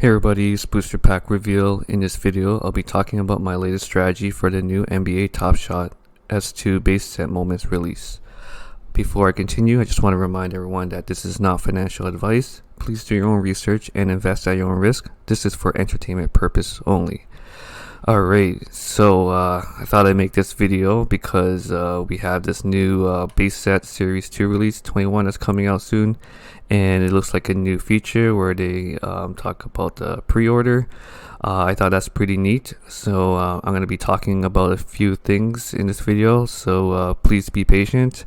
Hey everybody, it's Booster Pack Reveal. In this video, I'll be talking about my latest strategy for the new NBA Top Shot S2 base set moments release. Before I continue, I just want to remind everyone that this is not financial advice. Please do your own research and invest at your own risk. This is for entertainment purpose only. Alright, so I thought I'd make this video because we have this new base set Series 2 release 21 that's coming out soon, and it looks like a new feature where they talk about the pre-order. I thought that's pretty neat, so I'm going to be talking about a few things in this video, so please be patient.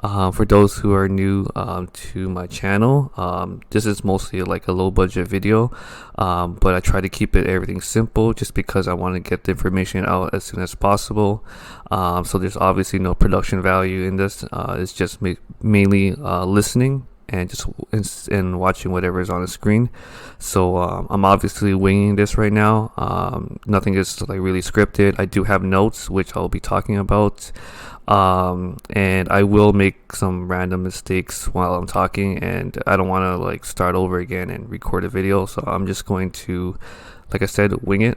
For those who are new to my channel, this is mostly like a low budget video, but I try to keep everything simple just because I want to get the information out as soon as possible. So there's obviously no production value in this. It's just mainly listening and just and watching whatever is on the screen. So I'm obviously winging this right now. Nothing is like really scripted. I do have notes which I'll be talking about, and I will make some random mistakes while I'm talking, and I don't want to like start over again and record a video, so I'm just going to, like I said, wing it.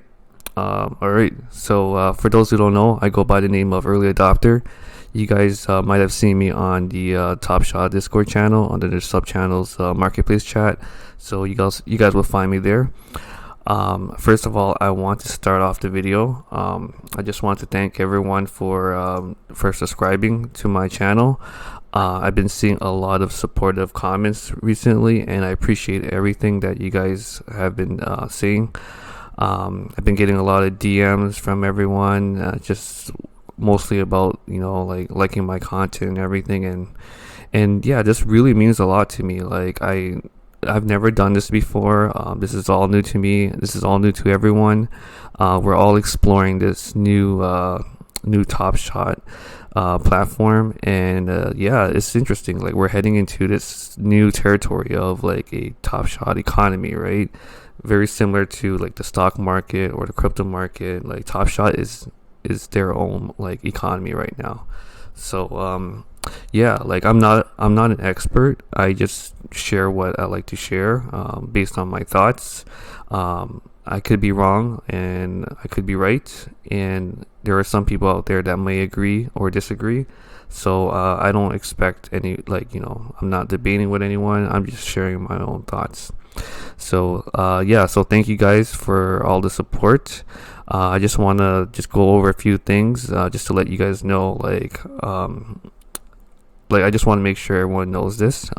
Alright, so for those who don't know, I go by the name of Early Adopter. You guys might have seen me on the Top Shot Discord channel under the sub channels marketplace chat, so you guys will find me there. First of all, I want to start off the video. I just want to thank everyone for subscribing to my channel. I've been seeing a lot of supportive comments recently, and I appreciate everything that you guys have been saying. I've been getting a lot of DMs from everyone, just mostly about, you know, like liking my content and everything, and yeah, this really means a lot to me. Like I've never done this before. This is all new to me. This is all new to everyone. We're all exploring this new Top Shot platform, and yeah, it's interesting. Like we're heading into this new territory of like a Top Shot economy, right? Very similar to like the stock market or the crypto market. Like Top Shot is their own like economy right now. So yeah, like I'm not an expert. I just share what I like to share based on my thoughts. I could be wrong and I could be right, and there are some people out there that may agree or disagree. So I don't expect any, like, you know, I'm not debating with anyone. I'm just sharing my own thoughts. So yeah, so thank you guys for all the support. I just want to go over a few things just to let you guys know, like I just want to make sure everyone knows this.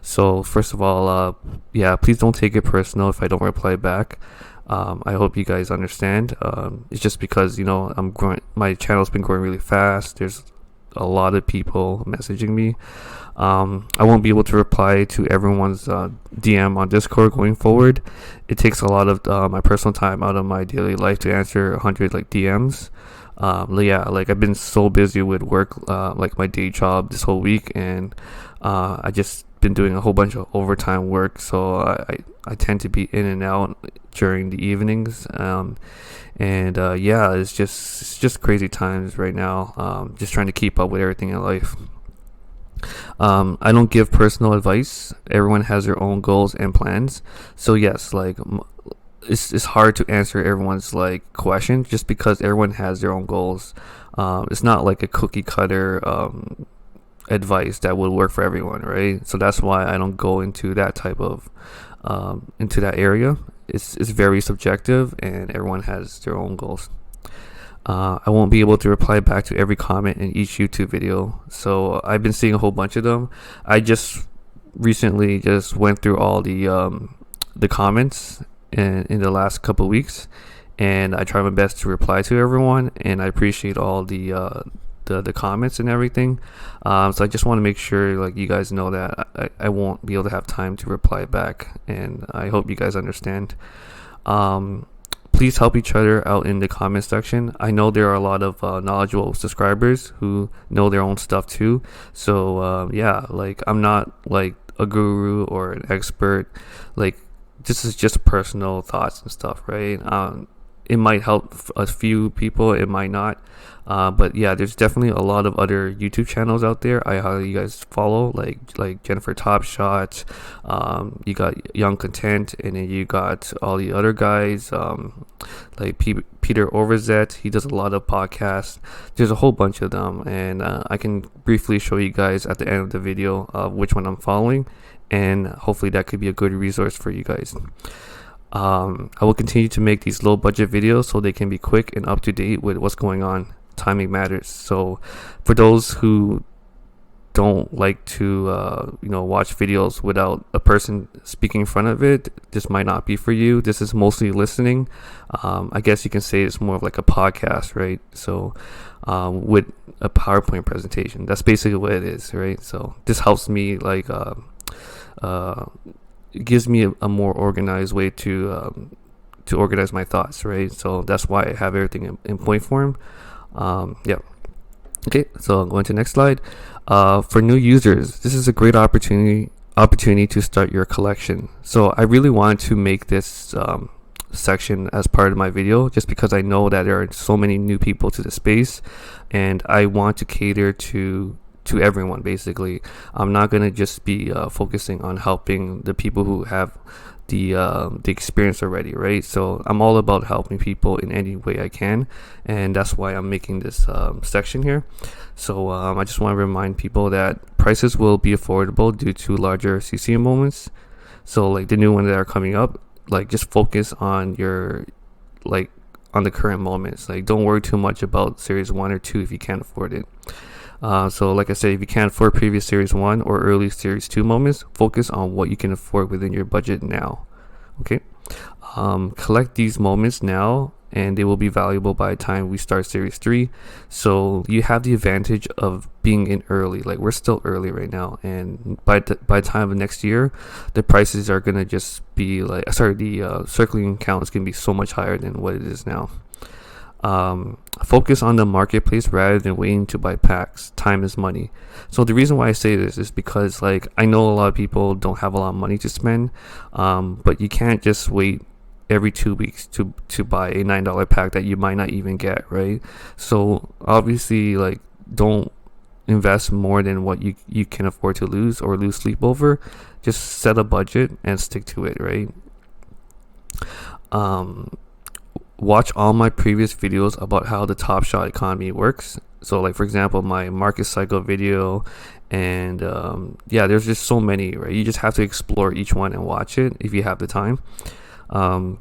So first of all, yeah, please don't take it personal if I don't reply back. I hope you guys understand. It's just because, you know, I'm growing, my channel's been growing really fast. There's a lot of people messaging me. I won't be able to reply to everyone's DM on Discord going forward. It takes a lot of my personal time out of my daily life to answer 100 like DMs. Yeah, like I've been so busy with work, like my day job this whole week, and I just been doing a whole bunch of overtime work, so I tend to be in and out during the evenings, and yeah, it's just crazy times right now. Just trying to keep up with everything in life. I don't give personal advice. Everyone has their own goals and plans. So yes, like it's hard to answer everyone's like question just because everyone has their own goals. It's not like a cookie cutter advice that would work for everyone, right? So that's why I don't go into that type of into that area. It's very subjective, and everyone has their own goals. I won't be able to reply back to every comment in each YouTube video, so I've been seeing a whole bunch of them. I just recently just went through all the comments in the last couple weeks, and I try my best to reply to everyone, and I appreciate all the comments and everything. So I just want to make sure, like, you guys know that I won't be able to have time to reply back, and I hope you guys understand. Please help each other out in the comment section. I know there are a lot of knowledgeable subscribers who know their own stuff too. So yeah, like I'm not like a guru or an expert. Like this is just personal thoughts and stuff, right? it might help a few people, it might not. But yeah, there's definitely a lot of other YouTube channels out there I highly you guys follow, like Jennifer Top Shot. You got YungContent, and then you got all the other guys, like Peter Overzet. He does a lot of podcasts. There's a whole bunch of them, and I can briefly show you guys at the end of the video which one I'm following, and hopefully that could be a good resource for you guys. I will continue to make these low budget videos so they can be quick and up to date with what's going on. Timing matters. So for those who don't like to watch videos without a person speaking in front of it, this might not be for you. This is mostly listening. I guess you can say it's more of like a podcast, right? So with a PowerPoint presentation, that's basically what it is, right? So this helps me, like it gives me a more organized way to organize my thoughts, right? So that's why I have everything in point form. Yeah. Okay, so I'm going to the next slide. For new users, this is a great opportunity to start your collection. So I really want to make this section as part of my video, just because I know that there are so many new people to the space, and I want to cater to everyone. Basically, I'm not going to just be focusing on helping the people who have the experience already, right? So I'm all about helping people in any way I can, and that's why I'm making this section here. So I just want to remind people that prices will be affordable due to larger CCM moments. So like the new ones that are coming up, like just focus on your on the current moments. Like don't worry too much about series 1 or 2 if you can't afford it. So like I said, if you can't afford previous series 1 or early series 2 moments, focus on what you can afford within your budget now. Okay. Collect these moments now, and they will be valuable by the time we start series 3. So you have the advantage of being in early. Like we're still early right now, and by the time of next year, the prices are gonna just be like, the circling count is gonna be so much higher than what it is now. Focus on the marketplace rather than waiting to buy packs. Time is money. So the reason why I say this is because, like, I know a lot of people don't have a lot of money to spend, but you can't just wait every 2 weeks to buy a $9 pack that you might not even get, right? So obviously, like, don't invest more than what you can afford to lose or lose sleep over. Just set a budget and stick to it, right? Watch all my previous videos about how the Top Shot economy works. So like, for example, my market cycle video, and yeah, there's just so many, right? You just have to explore each one and watch it if you have the time.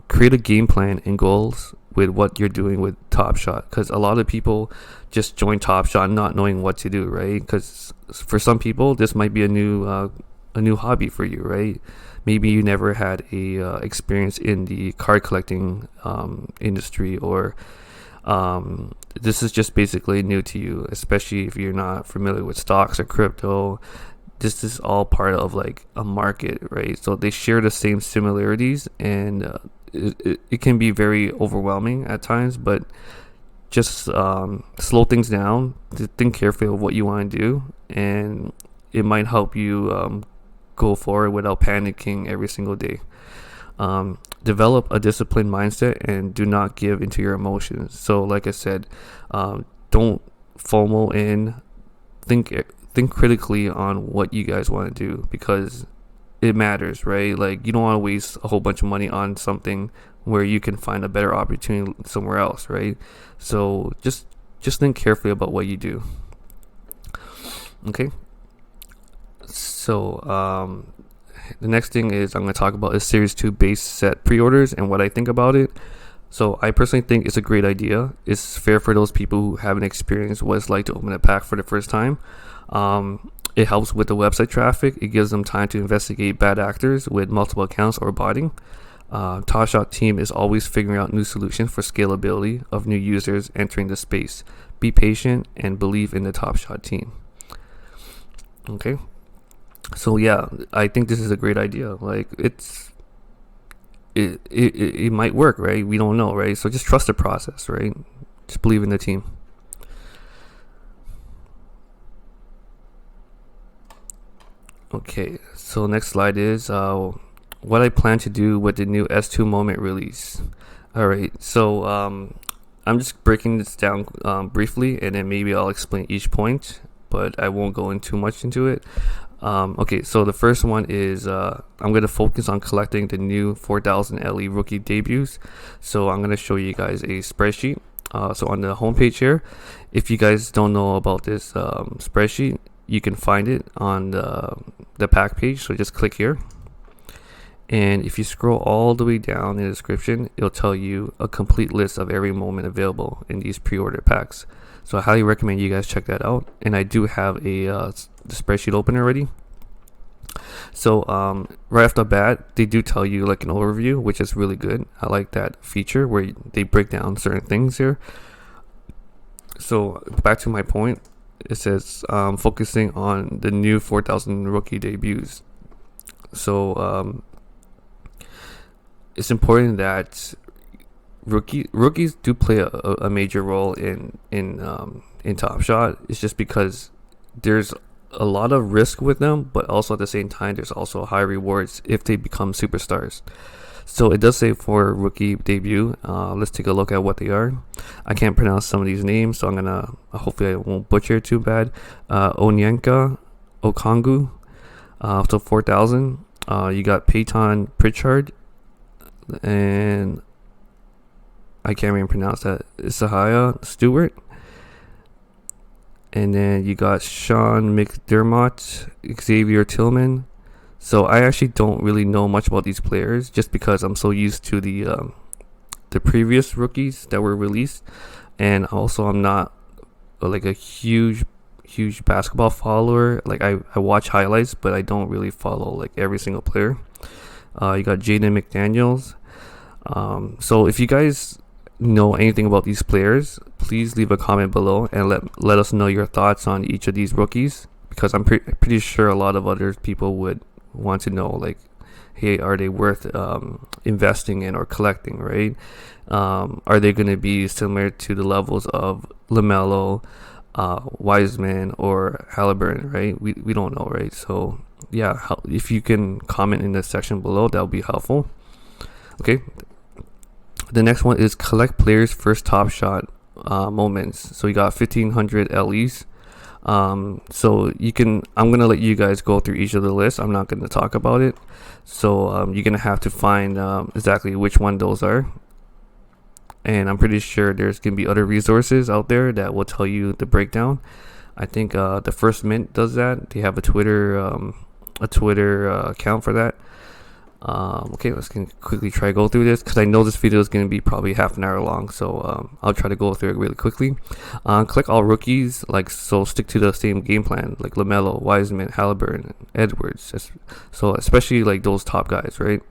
Create a game plan and goals with what you're doing with Top Shot, because a lot of people just join Top Shot not knowing what to do, right? Because for some people this might be a new hobby for you, right? Maybe you never had a experience in the card collecting industry, or this is just basically new to you, especially if you're not familiar with stocks or crypto. This is all part of like a market, right? So they share the same similarities, and it can be very overwhelming at times, but just slow things down, to think carefully of what you want to do, and it might help you go forward without panicking every single day. Develop a disciplined mindset and do not give into your emotions. So like I said, don't FOMO in. Think critically on what you guys want to do, because it matters, right? Like you don't want to waste a whole bunch of money on something where you can find a better opportunity somewhere else, right? So just think carefully about what you do. Okay. So the next thing is I'm going to talk about is series 2 base set pre-orders and what I think about it. So I personally think it's a great idea. It's fair for those people who haven't experienced what it's like to open a pack for the first time. It helps with the website traffic. It gives them time to investigate bad actors with multiple accounts or botting. Top Shot team is always figuring out new solutions for scalability of new users entering the space. Be patient and believe in the Top Shot team. Okay. So yeah, I think this is a great idea. Like it might work, right? We don't know, right? So just trust the process, right? Just believe in the team. Okay, so next slide is what I plan to do with the new S2 moment release. All right, so I'm just breaking this down briefly, and then maybe I'll explain each point, but I won't go in too much into it. Okay, so the first one is I'm going to focus on collecting the new 4000 LE rookie debuts. So I'm going to show you guys a spreadsheet. So on the homepage here, if you guys don't know about this spreadsheet, you can find it on the pack page. So just click here. And if you scroll all the way down in the description, it'll tell you a complete list of every moment available in these pre-order packs. So I highly recommend you guys check that out. And I do have the spreadsheet open already. So right off the bat, they do tell you like an overview, which is really good. I like that feature where they break down certain things here. So back to my point, it says focusing on the new 4000 rookie debuts. So it's important that rookies do play a major role in Top Shot. It's just because there's a lot of risk with them, but also at the same time there's also high rewards if they become superstars. So it does say for rookie debut. Let's take a look at what they are. I can't pronounce some of these names, so I'm gonna hopefully I won't butcher it too bad. Onyenka Okongu, so 4000. You got Peyton Pritchard, and I can't even pronounce that. Isaiah Stewart. And then you got Sean McDermott, Xavier Tillman. So I actually don't really know much about these players just because I'm so used to the previous rookies that were released, and also I'm not like a huge basketball follower. Like I watch highlights, but I don't really follow like every single player. You got Jaden McDaniels. So if you guys know anything about these players, please leave a comment below and let us know your thoughts on each of these rookies, because I'm pretty sure a lot of other people would want to know, like, hey, are they worth investing in or collecting, right? Are they going to be similar to the levels of LaMelo, Wiseman, or Halliburton, right? We don't know, right? So yeah, if you can comment in the section below, that would be helpful. Okay, the next one is collect players' first Top Shot moments. So you got 1500 LEs. So you can, I'm gonna let you guys go through each of the lists. I'm not gonna talk about it. So you're gonna have to find exactly which one those are. And I'm pretty sure there's gonna be other resources out there that will tell you the breakdown. I think the First Mint does that. They have a Twitter account for that. Okay, let's quickly try to go through this because I know this video is going to be probably half an hour long, so I'll try to go through it really quickly. Click all rookies, so stick to the same game plan, like LaMelo, Wiseman, Halliburton, Edwards. So especially like those top guys, right?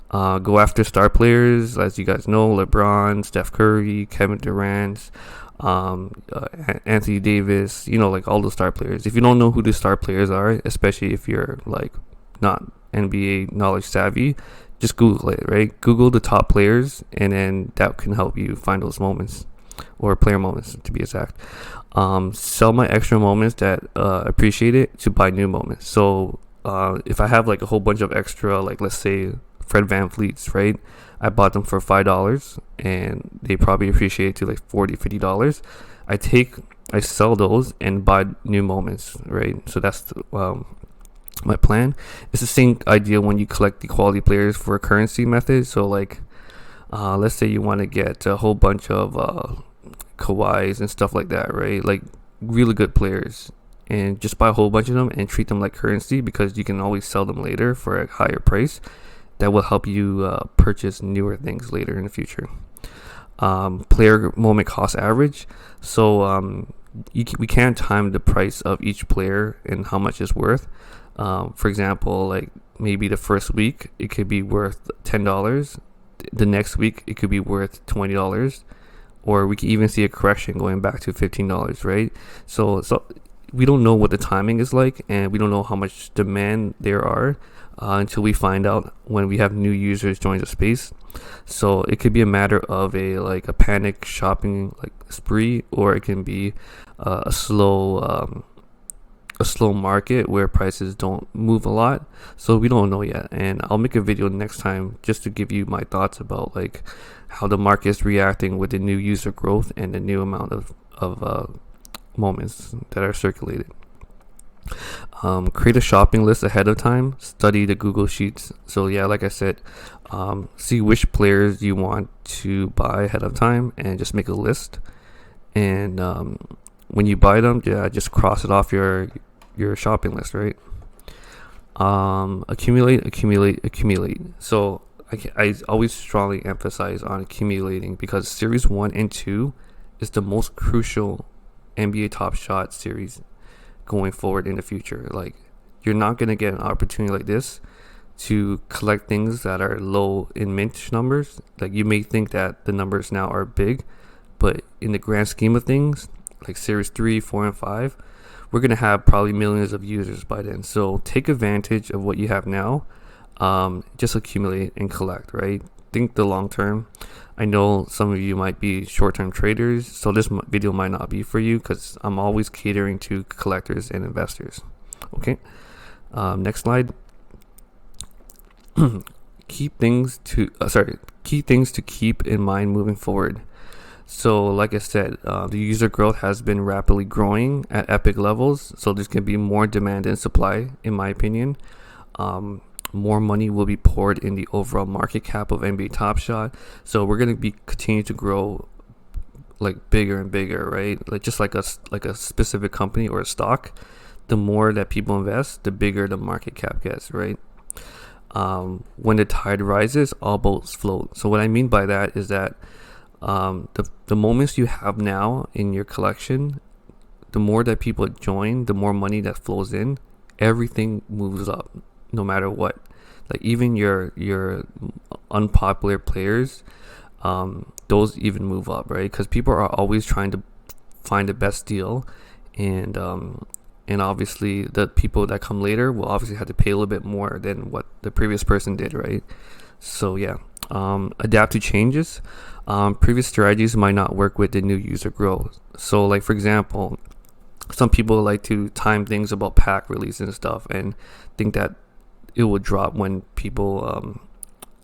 Go after star players, as you guys know, LeBron, Steph Curry, Kevin Durant, Anthony Davis, like all the star players. If you don't know who the star players are, especially if you're like not NBA knowledge savvy, just Google it, right? Google the top players, and then that can help you find those moments, or player moments to be exact. Sell my extra moments that appreciate it to buy new moments. So if I have like a whole bunch of extra, like let's say Fred VanVleet's, right? I bought them for $5 and they probably appreciate it to like $40-$50. I sell those and buy new moments, right? So that's my plan. It's the same idea when you collect the quality players for a currency method. So like let's say you want to get a whole bunch of Kawhis and stuff like that, right? Like really good players, and just buy a whole bunch of them and treat them like currency, because you can always sell them later for a higher price. That will help you purchase newer things later in the future. Player moment cost average. So we can't time the price of each player and how much it's worth. For example, like maybe the first week it could be worth $10. The next week it could be worth $20, or we can even see a correction going back to $15, right? So we don't know what the timing is like, and we don't know how much demand there are until we find out when we have new users join the space. So it could be a matter of a panic shopping like spree, or it can be a slow a slow market where prices don't move a lot, so we don't know yet. And I'll make a video next time just to give you my thoughts about like how the market is reacting with the new user growth and the new amount of moments that are circulated. Create a shopping list ahead of time. Study the Google Sheets. So yeah, like I said, see which players you want to buy ahead of time and just make a list. And when you buy them, yeah, just cross it off your shopping list, right? Accumulate. So I always strongly emphasize on accumulating because Series 1 and 2 is the most crucial NBA Top Shot series going forward in the future. Like, you're not going to get an opportunity like this to collect things that are low in mint numbers. Like, you may think that the numbers now are big, but in the grand scheme of things, like Series 3, 4, and 5, we're going to have probably millions of users by then. So take advantage of what you have now. Just accumulate and collect, right? Think the long term. I know some of you might be short-term traders, so this video might not be for you because I'm always catering to collectors and investors. Okay, next slide. Key things to keep in mind moving forward. So like I said, the user growth has been rapidly growing at epic levels, so there's going to be more demand than supply, in my opinion. More money will be poured in the overall market cap of NBA Top Shot, so we're going to be continue to grow like bigger and bigger, right? Like just like a specific company or a stock, the more that people invest, the bigger the market cap gets, right? When the tide rises, all boats float. So what I mean by that is that the moments you have now in your collection, the more that people join, the more money that flows in, everything moves up no matter what. Like even your unpopular players, those even move up, right? Because people are always trying to find the best deal, and obviously the people that come later will obviously have to pay a little bit more than what the previous person did, right? So yeah, adapt to changes. Previous strategies might not work with the new user growth. So like for example, some people like to time things about pack release and stuff and think that it will drop when people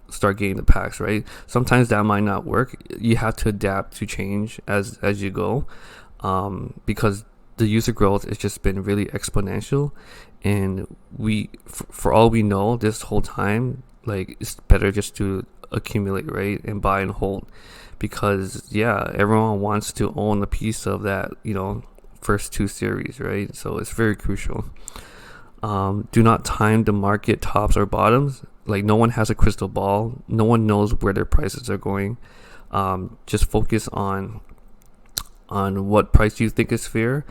start getting the packs, right? Sometimes that might not work. You have to adapt to change as you go, because the user growth has just been really exponential, and for all we know, this whole time, like, it's better just to accumulate, right, and buy and hold, because yeah, everyone wants to own a piece of that, first two series, right? So it's very crucial. Do not time the market tops or bottoms. Like, no one has a crystal ball. No one knows where their prices are going. Just focus on what price you think is fair.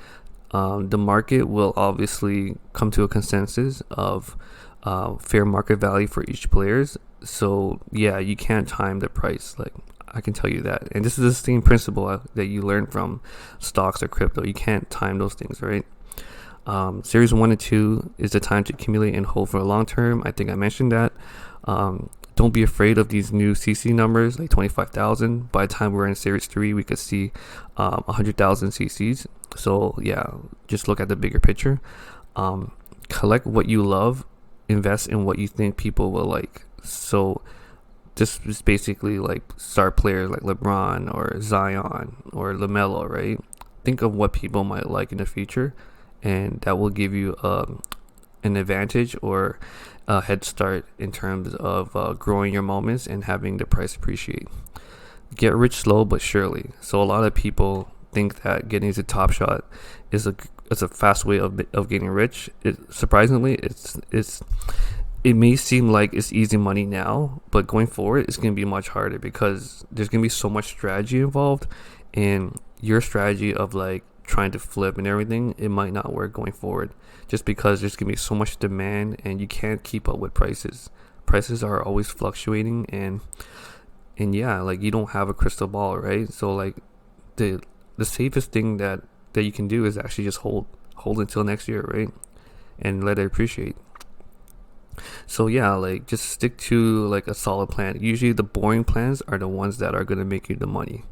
The market will obviously come to a consensus of fair market value for each players. So yeah, you can't time the price. Like, I can tell you that. And this is the same principle that you learn from stocks or crypto. You can't time those things, right? Series 1 and 2 is the time to accumulate and hold for a long term. I think I mentioned that. Don't be afraid of these new CC numbers, like 25,000. By the time we're in Series 3, we could see 100,000 CCs. So yeah, just look at the bigger picture. Collect what you love. Invest in what you think people will like. So this is basically like star players like LeBron or Zion or LaMelo, right? Think of what people might like in the future, and that will give you an advantage or a head start in terms of growing your moments and having the price appreciate. Get rich slow but surely. So a lot of people think that getting to Top Shot is a fast way of getting rich. Surprisingly, it may seem like it's easy money now, but going forward, it's going to be much harder because there's going to be so much strategy involved, and your strategy of like trying to flip and everything, it might not work going forward just because there's gonna be so much demand and you can't keep up with prices. Prices are always fluctuating, and yeah, like, you don't have a crystal ball, right? So like the safest thing that you can do is actually just hold until next year, right? And let it appreciate. So yeah, like, just stick to like a solid plan. Usually the boring plans are the ones that are gonna make you the money.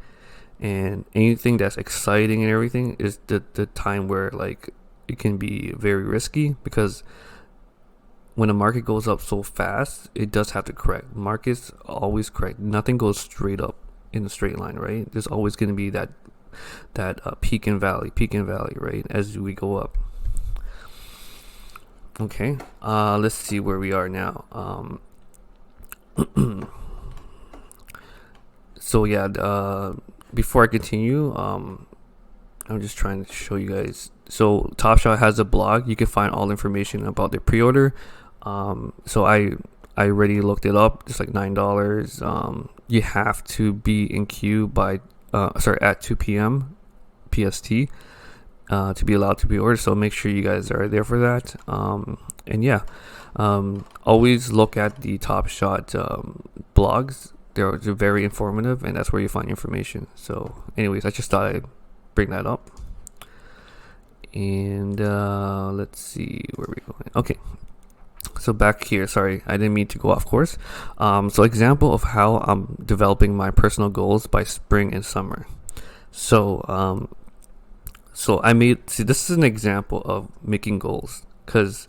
And anything that's exciting and everything is the time where, like, it can be very risky, because when a market goes up so fast, it does have to correct. Markets always correct. Nothing goes straight up in a straight line, right? There's always going to be that peak and valley, right, as we go up. Okay, let's see where we are now. So yeah, before I continue, I'm just trying to show you guys. So Top Shot has a blog. You can find all information about their pre-order. So I already looked it up. It's like $9. You have to be in queue by at 2 p.m. PST to be allowed to pre-order. So make sure you guys are there for that. And yeah, always look at the Top Shot blogs. They're very informative, and that's where you find information. So anyways, I just thought I'd bring that up. And let's see where we're going. Okay, so back here, sorry, I didn't mean to go off course. So example of how I'm developing my personal goals by spring and summer. So I made, see, this is an example of making goals, because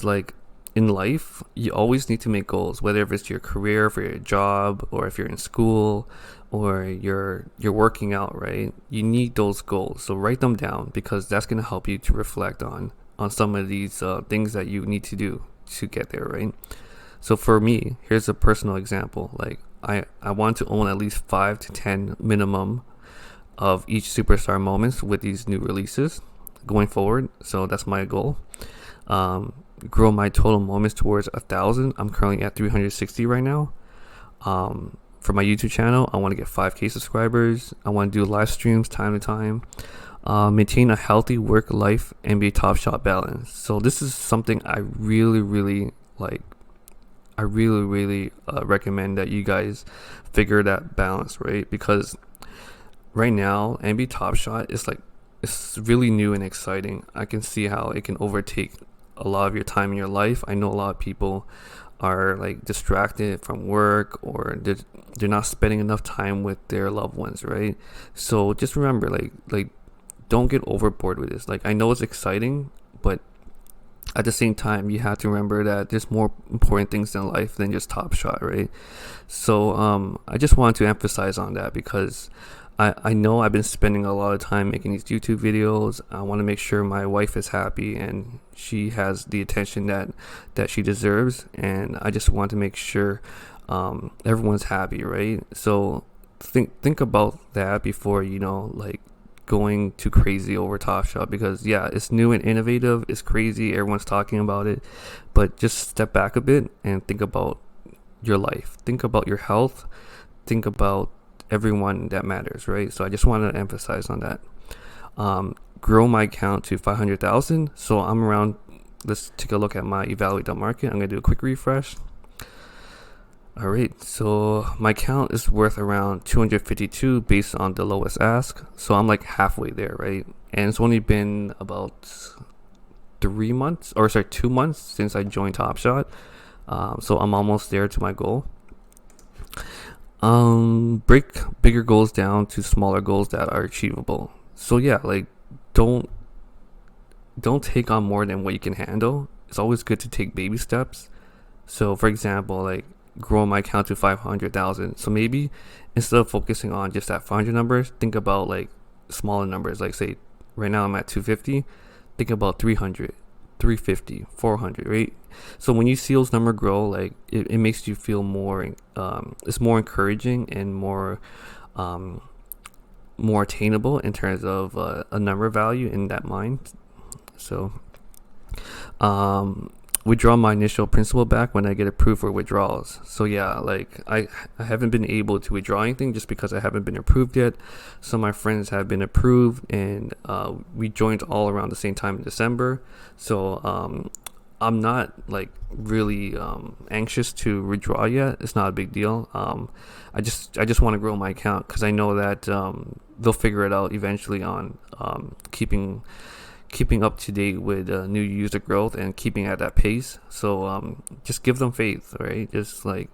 like in life, you always need to make goals, whether if it's your career, for your job, or if you're in school, or you're working out, right? You need those goals. So write them down, because that's going to help you to reflect on some of these things that you need to do to get there, right? So for me, here's a personal example. Like I want to own at least 5 to 10 minimum of each superstar moments with these new releases going forward. So that's my goal. Grow my total moments towards 1,000. I'm currently at 360 right now. For my YouTube channel, I want to get 5K subscribers. I want to do live streams time to time. Maintain a healthy work-life NBA Top Shot balance. So this is something I really like. I really recommend that you guys figure that balance, right? Because right now, NBA Top Shot is like, it's really new and exciting. I can see how it can overtake a lot of your time in your life. I know a lot of people are like distracted from work, or they're not spending enough time with their loved ones, right? So just remember, like don't get overboard with this. Like, I know it's exciting, but at the same time, you have to remember that there's more important things in life than just Top Shot, right? So I just wanted to emphasize on that, because I know I've been spending a lot of time making these YouTube videos. I want to make sure my wife is happy and she has the attention that she deserves, and I just want to make sure everyone's happy, right? So think about that before, like, going too crazy over Top Shot, because yeah, it's new and innovative, it's crazy, everyone's talking about it, but just step back a bit and think about your life, think about your health, think about everyone that matters, right? So I just want to emphasize on that. Grow my account to 500,000. So I'm around, let's take a look at my Evaluate.market. I'm going to do a quick refresh. All right, so my account is worth around 252 based on the lowest ask. So I'm like halfway there, right? And it's only been about 2 months since I joined Top Shot. So I'm almost there to my goal. Break bigger goals down to smaller goals that are achievable. So yeah, like don't take on more than what you can handle. It's always good to take baby steps. So for example, like grow my account to 500,000. So maybe instead of focusing on just that 500 numbers, think about like smaller numbers. Like say right now I'm at 250, think about 300, 350, 400, right? So when you see those numbers grow, like it makes you feel more, it's more encouraging and more attainable in terms of a number value in that mind. So withdraw my initial principal back when I get approved for withdrawals. So yeah, like I haven't been able to withdraw anything just because I haven't been approved yet. Some of my friends have been approved, and we joined all around the same time in December. So I'm not like really anxious to withdraw yet. It's not a big deal. I just want to grow my account, because I know that they'll figure it out eventually on keeping up to date with new user growth and keeping at that pace. So just give them faith, right? Just like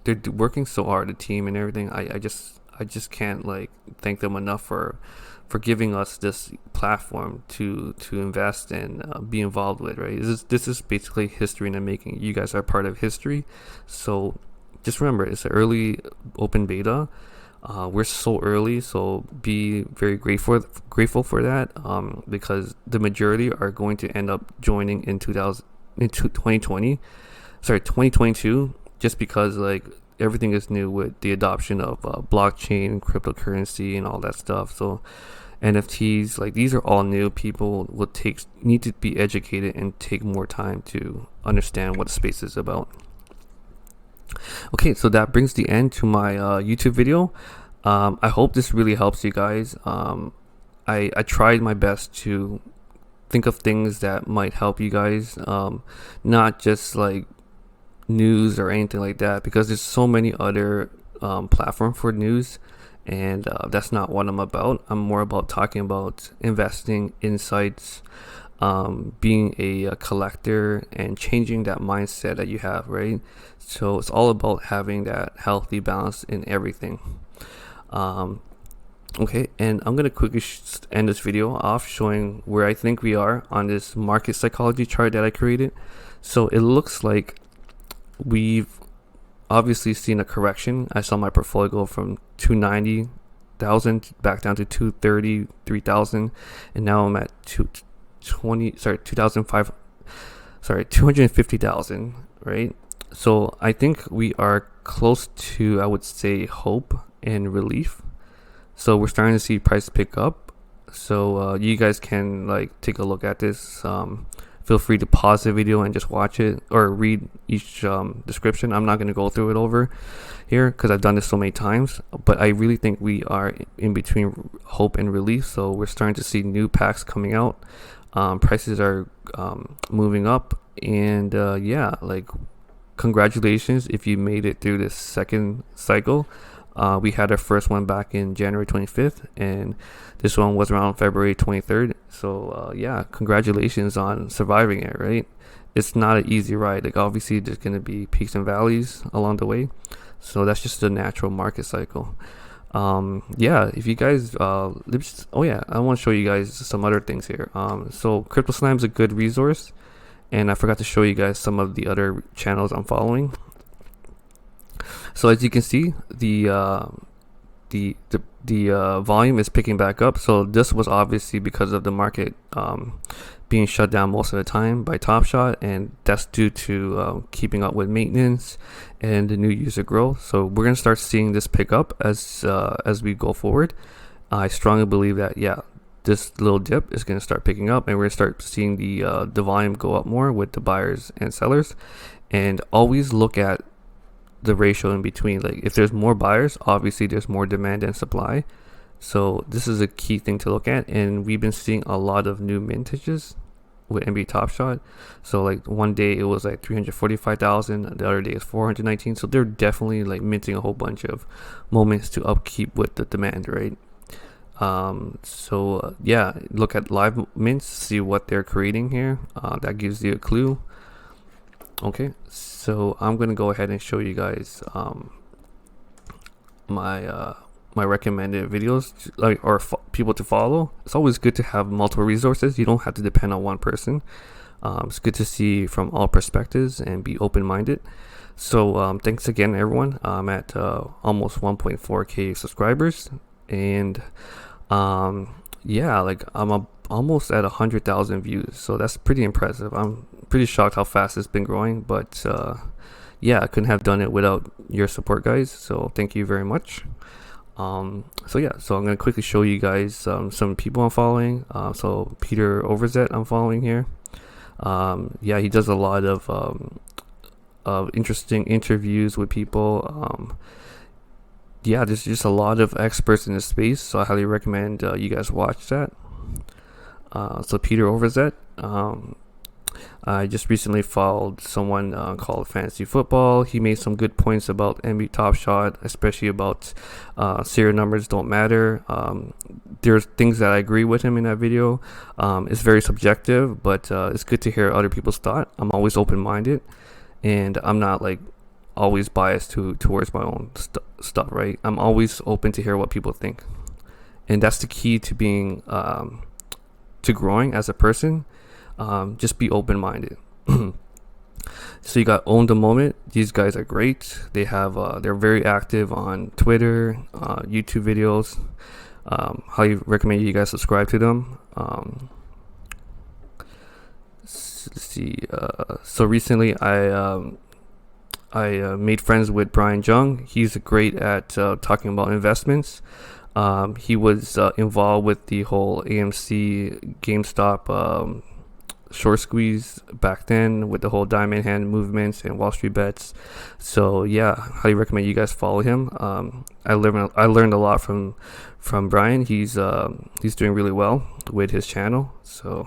they're working so hard, the team and everything. I just can't like thank thank them enough for giving us this platform to invest and be involved with, right? This is basically history in the making. You guys are part of history, so just remember, it's an early open beta. We're so early, so be very grateful for that, because the majority are going to end up joining in 2022, just because like everything is new with the adoption of blockchain, cryptocurrency, and all that stuff. So NFTs, like these are all new. People will need to be educated and take more time to understand what the space is about. Okay, so that brings the end to my YouTube video. I hope this really helps you guys. I tried my best to think of things that might help you guys, not just like news or anything like that, because there's so many other platforms for news, and that's not what I'm about. I'm more about talking about investing, insights, being a collector, and changing that mindset that you have, right? So it's all about having that healthy balance in everything. Okay, and I'm gonna quickly end this video off showing where I think we are on this market psychology chart that I created. So it looks like we've obviously seen a correction. I saw my portfolio go from 290,000 back down to 233,000, and now I'm at 250,000, right? So I think we are close to, I would say, hope and relief. So we're starting to see price pick up. So you guys can like take a look at this. Feel free to pause the video and just watch it or read each description. I'm not going to go through it over here because I've done this so many times, but I really think we are in between hope and relief. So we're starting to see new packs coming out. Prices are moving up, and yeah, like congratulations if you made it through this second cycle. We had our first one back in January 25th, and this one was around February 23rd. So yeah, congratulations on surviving it, right? It's not an easy ride. Like obviously there's going to be peaks and valleys along the way. So that's just the natural market cycle. Yeah, if you guys oh yeah, I want to show you guys some other things here. So Crypto Slam's a good resource, and I forgot to show you guys some of the other channels I'm following. So as you can see, the volume is picking back up. So this was obviously because of the market being shut down most of the time by Top Shot, and that's due to keeping up with maintenance and the new user growth. So we're gonna start seeing this pick up as we go forward. I strongly believe that this little dip is gonna start picking up, and we're gonna start seeing the volume go up more with the buyers and sellers. And always look at the ratio in between. Like if there's more buyers, obviously there's more demand and supply. So this is a key thing to look at, and we've been seeing a lot of new mintages with NBA Top Shot. So like one day it was like 345,000, the other day is 419. So they're definitely like minting a whole bunch of moments to upkeep with the demand, right? So yeah, look at live mints, see what they're creating here. That gives you a clue. Okay, so I'm gonna go ahead and show you guys my recommended videos, or people to follow. It's always good to have multiple resources. You don't have to depend on one person. It's good to see from all perspectives and be open-minded. So thanks again, everyone. I'm at almost 1.4k subscribers, and yeah, like I'm almost at 100,000 views. So that's pretty impressive. I'm pretty shocked how fast it's been growing, but yeah, I couldn't have done it without your support, guys. So thank you very much. So yeah, so I'm gonna quickly show you guys some people I'm following. So Peter Overzet I'm following here. Yeah, he does a lot of interesting interviews with people. Yeah, there's just a lot of experts in this space, so I highly recommend you guys watch that. So Peter Overzet, I just recently followed someone called Fantasy Football. He made some good points about NBA Top Shot, especially about serial numbers don't matter. There's things that I agree with him in that video. It's very subjective, but it's good to hear other people's thought. I'm always open-minded, and I'm not like always biased towards my own stuff, right? I'm always open to hear what people think. and that's the key to being to growing as a person. Just be open-minded. So you got Own the Moment. These guys are great. They have they're very active on Twitter, YouTube videos. Highly recommend you guys subscribe to them. Let's see. So recently I made friends with Brian Jung. He's great at talking about investments. He was involved with the whole AMC GameStop short squeeze back then, with the whole diamond hand movements and Wall Street bets. So yeah, highly recommend you guys follow him. I learned a lot from Brian. He's doing really well with his channel. So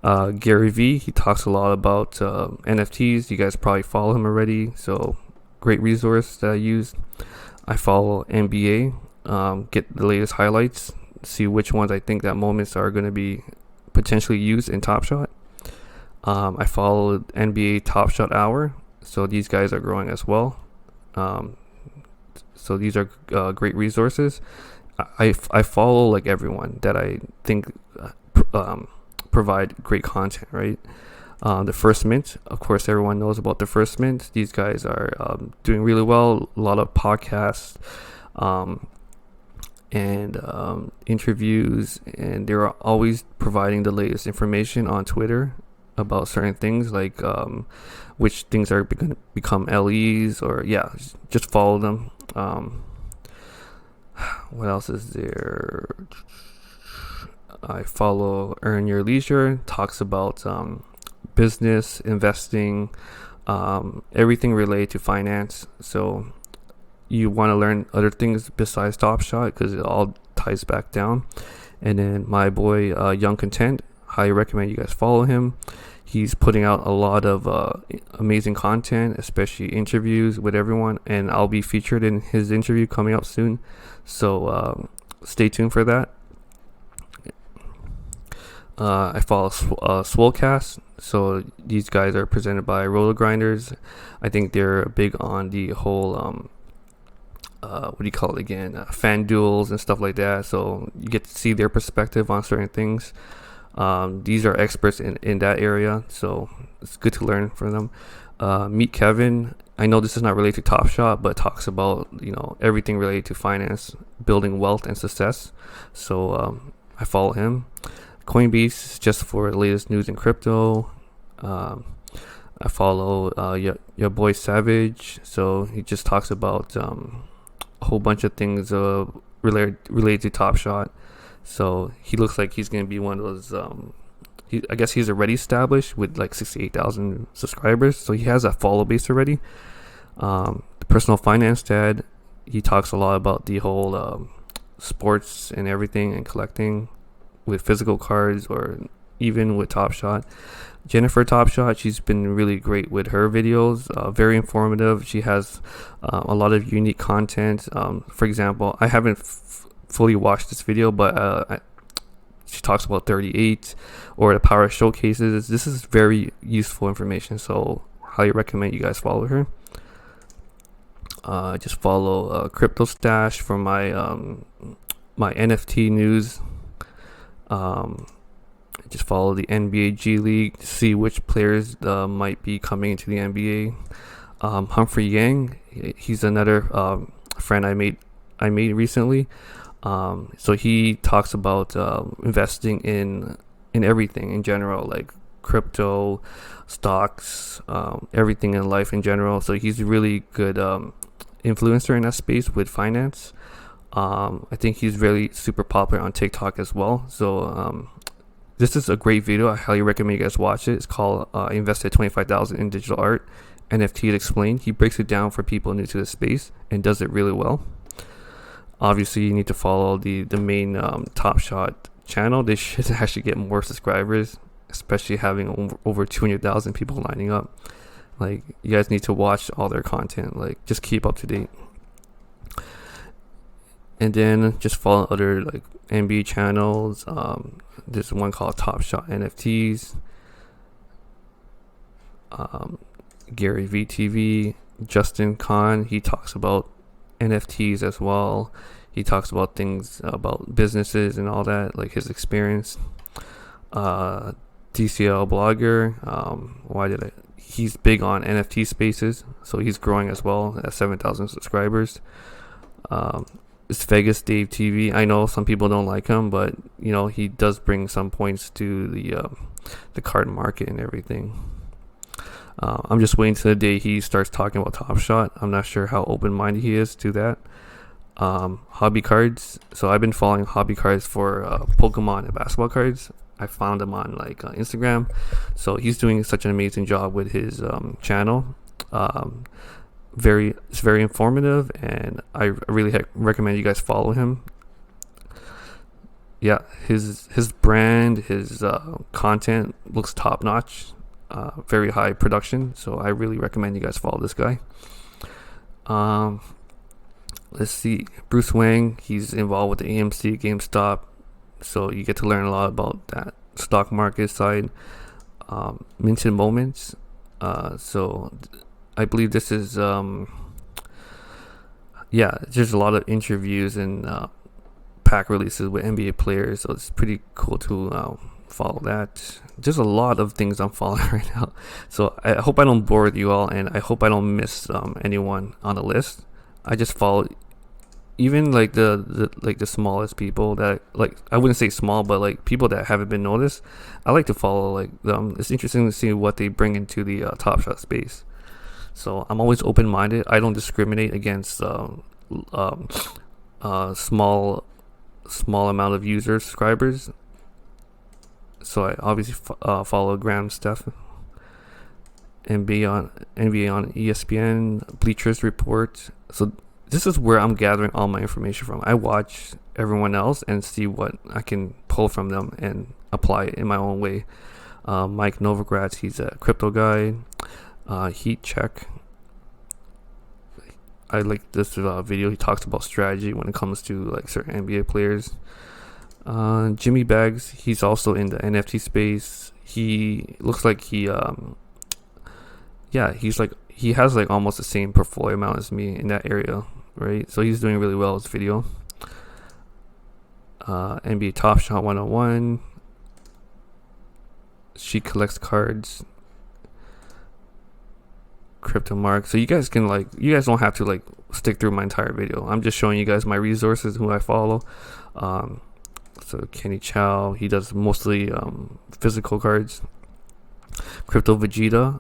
Gary V, he talks a lot about NFTs. You guys probably follow him already, so great resource that I use. I follow NBA, get the latest highlights, see which ones I think that moments are going to be potentially used in Top Shot. I follow NBA Top Shot Hour, so these guys are growing as well. So these are great resources. I follow like everyone that I think provide great content, right? The First Mint, of course, everyone knows about the First Mint. These guys are doing really well. A lot of podcasts and interviews, and they're always providing the latest information on Twitter about certain things, like which things are going to become LEs, or yeah, just follow them. What else is there? I follow Earn Your Leisure, talks about business, investing, everything related to finance. So you want to learn other things besides Top Shot, because it all ties back down. And then my boy YungContent, highly recommend you guys follow him. He's putting out a lot of amazing content, especially interviews with everyone, and I'll be featured in his interview coming up soon, so stay tuned for that. I follow Swolecast, so these guys are presented by Roller Grinders. I think they're big on the whole what do you call it again, fan duels and stuff like that, so you get to see their perspective on certain things. These are experts in that area, so it's good to learn from them. Meet Kevin. I know this is not related to Top Shot, but talks about, you know, everything related to finance, building wealth and success. So I follow him. Coinbase is just for the latest news in crypto. I follow your boy Savage. So he just talks about a whole bunch of things related to Top Shot. So he looks like he's going to be one of those, I guess he's already established with like 68,000 subscribers. So he has a follow base already. The Personal Finance Dad, he talks a lot about the whole sports and everything and collecting with physical cards, or even with Top Shot. Jennifer Top Shot, she's been really great with her videos, very informative. She has a lot of unique content. For example, I haven't fully watched this video, but she talks about 38 or the power showcases. This is very useful information, so highly recommend you guys follow her. Just follow Crypto Stash for my my NFT news. Just follow the NBA G League to see which players might be coming into the NBA. Humphrey Yang, he's another friend I made recently. So he talks about investing in everything in general, like crypto, stocks, everything in life in general. So he's a really good influencer in that space with finance. I think he's really super popular on TikTok as well. So this is a great video. I highly recommend you guys watch it. It's called Invested 25,000 in Digital Art, NFT Explained. He breaks it down for people new to the space and does it really well. Obviously, you need to follow the main Top Shot channel. They should actually get more subscribers, especially having over 200,000 people lining up. Like, you guys need to watch all their content. Like, just keep up to date. And then just follow other like NBA channels. There's one called Top Shot NFTs. Gary VTV, Justin Khan, he talks about NFTs as well. He talks about things about businesses and all that, like his experience. DCL blogger. He's big on NFT spaces, so he's growing as well at 7,000 subscribers. It's Vegas Dave TV. I know some people don't like him, but he does bring some points to the card market and everything. I'm just waiting till the day he starts talking about Top Shot. I'm not sure how open-minded he is to that. Hobby cards. So I've been following hobby cards for Pokemon and basketball cards. I found him on Instagram. So he's doing such an amazing job with his channel. It's very informative, and I really recommend you guys follow him. Yeah, his brand, his content looks top notch. Very high production, so I really recommend you guys follow this guy. Let's see, Bruce Wang. He's involved with the AMC, GameStop, so you get to learn a lot about that stock market side. Minted Moments. So I believe this is there's a lot of interviews and pack releases with NBA players, so it's pretty cool to follow that. There's a lot of things I'm following right now, so I hope I don't bore you all, and I hope I don't miss anyone on the list. I just follow even the smallest people that, I wouldn't say small, but people that haven't been noticed. I like to follow them. It's interesting to see what they bring into the Top Shot space. So I'm always open-minded. I don't discriminate against small amount of users, subscribers. So I obviously follow Graham Steph, NBA on ESPN, Bleachers Report. So this is where I'm gathering all my information from. I watch everyone else and see what I can pull from them and apply it in my own way. Mike Novogratz, he's a crypto guy. Heat Check. I like this video. He talks about strategy when it comes to certain NBA players. Jimmy Bags, he's also in the NFT space. He looks like he has almost the same portfolio amount as me in that area, right? So he's doing really well with this video. NBA Top Shot 101. She collects cards. Crypto Mark. So you guys can you guys don't have to stick through my entire video. I'm just showing you guys my resources, who I follow. So Kenny Chow, he does mostly physical cards. Crypto Vegeta.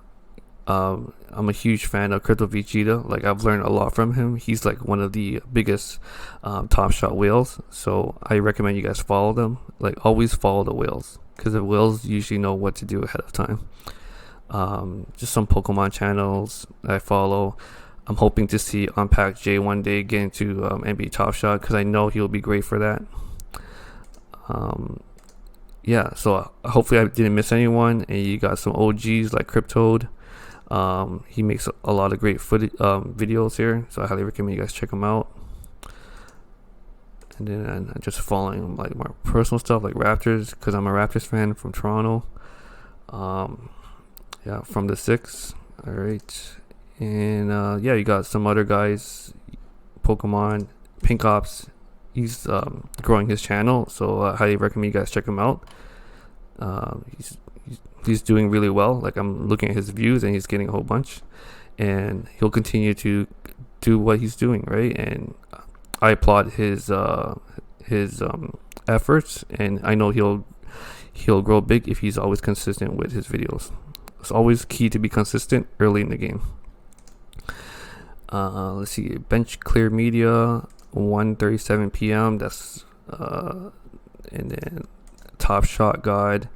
I'm a huge fan of Crypto Vegeta. I've learned a lot from him. He's one of the biggest Top Shot whales. So I recommend you guys follow them. Always follow the whales, because the whales usually know what to do ahead of time. Just some Pokemon channels I follow. I'm hoping to see Unpack J one day get into NBA Top Shot, because I know he'll be great for that. So hopefully I didn't miss anyone, and you got some OGs like Cryptode. He makes a lot of great videos here, so I highly recommend you guys check him out. And then I'm just following more personal stuff like Raptors, because I'm a Raptors fan from Toronto. From the 6. All right. And you got some other guys. Pokemon, Pink Ops. He's growing his channel, so I highly recommend you guys check him out. He's doing really well. I'm looking at his views, and he's getting a whole bunch, and he'll continue to do what he's doing, right? And I applaud his efforts, and I know he'll grow big if he's always consistent with his videos. It's always key to be consistent early in the game. Let's see, Bench Clear Media, 1:37 p.m. That's and then Top Shot Guide.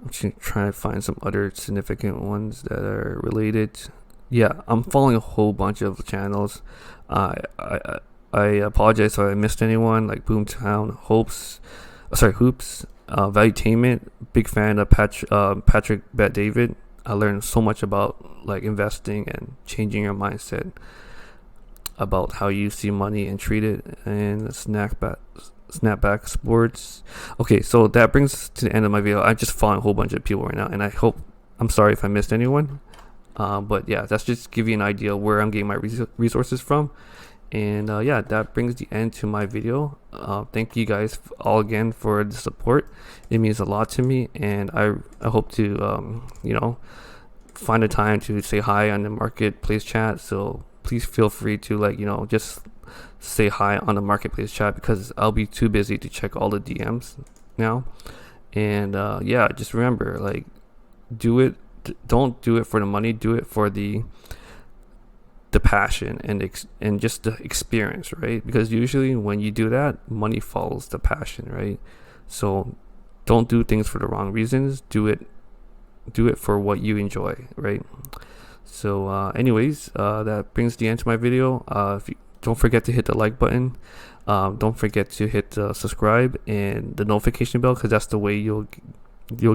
I'm just trying to find some other significant ones that are related. I'm following a whole bunch of channels. I apologize if I missed anyone, like Boomtown, Hoops, Valuetainment. Big fan of Patrick Bet David. I learned so much about investing and changing your mindset about how you see money and treat it. And Snapback Sports. Okay, so that brings us to the end of my video. I'm just following a whole bunch of people right now, and I'm sorry if I missed anyone. But that's just give you an idea where I'm getting my resources from. And yeah, that brings the end to my video. Thank you guys all again for the support. It means a lot to me, and I hope to find a time to say hi on the marketplace chat. So please feel free to just say hi on the marketplace chat, because I'll be too busy to check all the DMs now. And yeah, just remember, do it. Don't do it for the money. Do it for the passion and just the experience, right? Because usually when you do that, money follows the passion, right? So don't do things for the wrong reasons. Do it for what you enjoy, right? So anyways, that brings the end to my video. Don't forget to hit the like button. Don't forget to hit subscribe and the notification bell, because that's the way you'll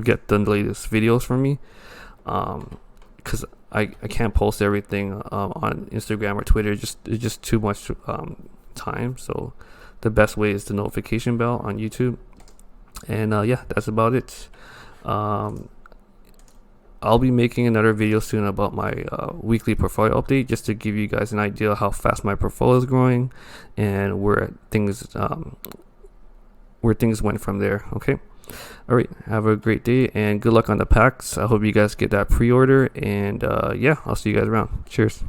get the latest videos from me. Because I can't post everything on Instagram or Twitter. It's just too much time. So the best way is the notification bell on YouTube. And yeah, that's about it. I'll be making another video soon about my weekly portfolio update, just to give you guys an idea how fast my portfolio is growing and where things went from there. Okay. All right, have a great day and good luck on the packs. I hope you guys get that pre-order, and yeah, I'll see you guys around. Cheers.